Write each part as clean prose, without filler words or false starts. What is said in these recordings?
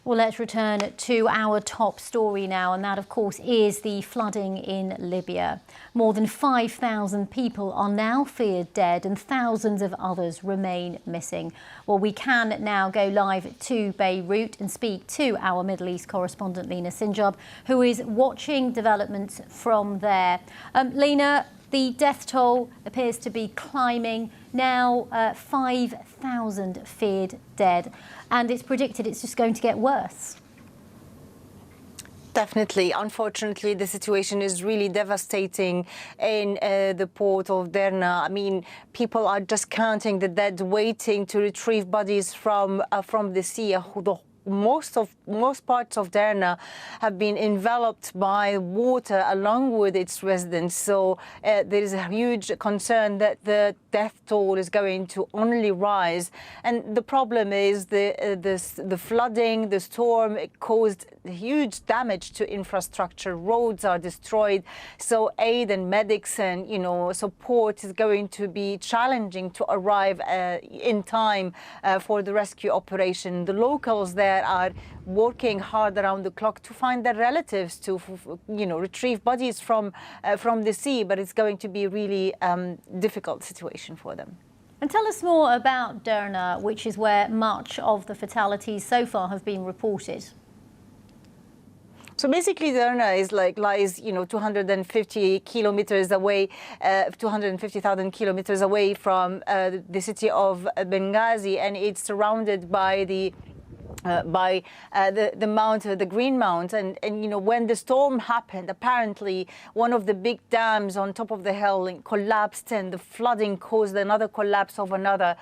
Well, let's return to our top story now, and that, of course, is the flooding in Libya. More than 5,000 people are now feared dead and thousands of others remain missing. Well, we can now go live to Beirut and speak to our Middle East correspondent, Lena Sinjab, who is watching developments from there. Lena, the death toll appears to be climbing. Now 5,000 feared dead, and it's predicted it's just going to get worse. Definitely. Unfortunately, the situation is really devastating in the port of Derna. I mean, people are just counting the dead, waiting to retrieve bodies from the sea. Most parts of Derna have been enveloped by water along with its residents. So there is a huge concern that the death toll is going to only rise. And the problem is the flooding, the storm, it caused huge damage to infrastructure. Roads are destroyed. So aid and medics and support is going to be challenging to arrive in time for the rescue operation. The locals there are working hard around the clock to find their relatives, to retrieve bodies from the sea, but it's going to be a really difficult situation for them. And tell us more about Derna, which is where much of the fatalities so far have been reported. So basically, Derna lies 250 kilometers away, 250,000 kilometers away from the city of Benghazi, and it's surrounded by the mount, the Green Mount, and when the storm happened, apparently one of the big dams on top of the hill collapsed, and the flooding caused another collapse of another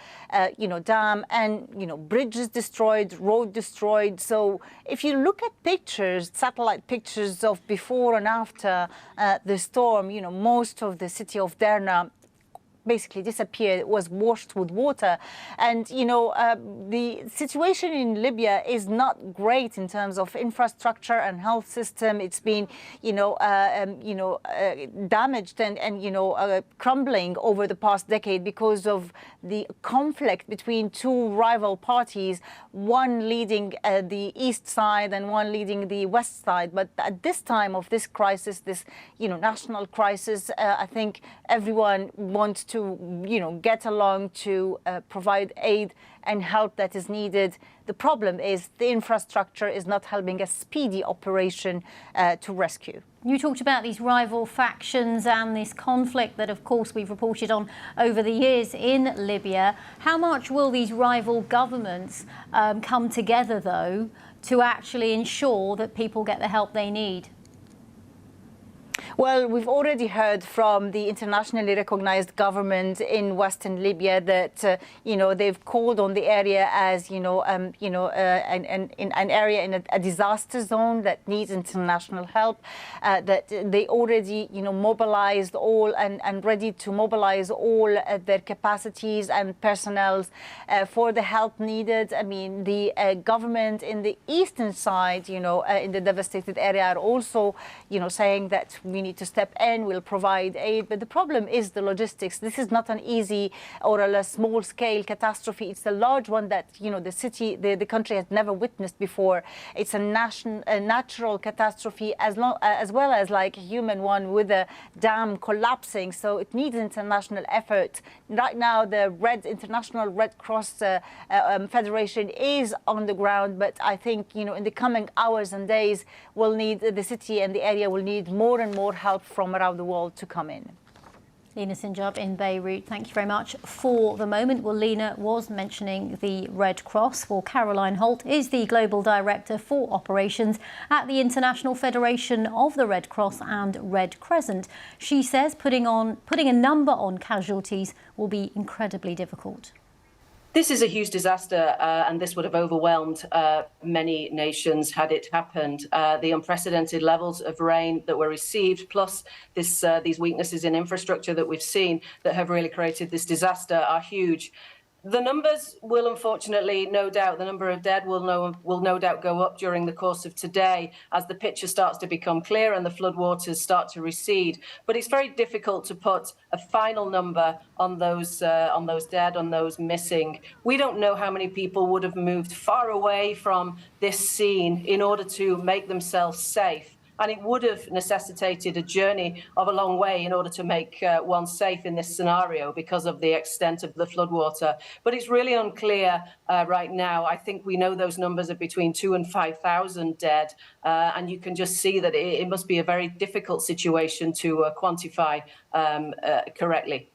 dam, and bridges destroyed, road destroyed. So if you look at pictures, satellite pictures of before and after the storm, most of the city of Derna basically disappeared. It was washed with water, and the situation in Libya is not great in terms of infrastructure and health system. It's been damaged and crumbling over the past decade because of the conflict between two rival parties, one leading the east side and one leading the west side. But at this time of this crisis, this national crisis, I think everyone wants to get along to provide aid and help that is needed. The problem is the infrastructure is not helping a speedy operation to rescue. You talked about these rival factions and this conflict that, of course, we've reported on over the years in Libya. How much will these rival governments come together, though, to actually ensure that people get the help they need? Well, we've already heard from the internationally recognized government in Western Libya that they've called on the area as an area in a disaster zone that needs international help. That they already mobilized all and ready to mobilize all their capacities and personnel for the help needed. I mean, the government in the eastern side, in the devastated area, are also saying that we need to step in, we'll provide aid. But the problem is the logistics. This is not an easy or a small-scale catastrophe. It's a large one that, the country has never witnessed before. It's a natural catastrophe as well as like a human one with a dam collapsing. So it needs international effort. Right now, the International Red Cross Federation is on the ground, but I think, in the coming hours and days, the city and the area will need more and more help from around the world to come in. Lena Sinjab in Beirut, thank you very much for the moment. Well, Lena was mentioning the Red Cross. Well, Caroline Holt is the Global Director for Operations at the International Federation of the Red Cross and Red Crescent. She says putting a number on casualties will be incredibly difficult. This is a huge disaster, and this would have overwhelmed many nations had it happened. The unprecedented levels of rain that were received, plus these weaknesses in infrastructure that we've seen that have really created this disaster, are huge. The numbers will unfortunately, no doubt, the number of dead will no doubt go up during the course of today as the picture starts to become clear and the floodwaters start to recede. But it's very difficult to put a final number on those dead, on those missing. We don't know how many people would have moved far away from this scene in order to make themselves safe. And it would have necessitated a journey of a long way in order to make one safe in this scenario because of the extent of the floodwater. But it's really unclear right now. I think we know those numbers are between 2,000 and 5,000 dead. And you can just see that it must be a very difficult situation to quantify correctly.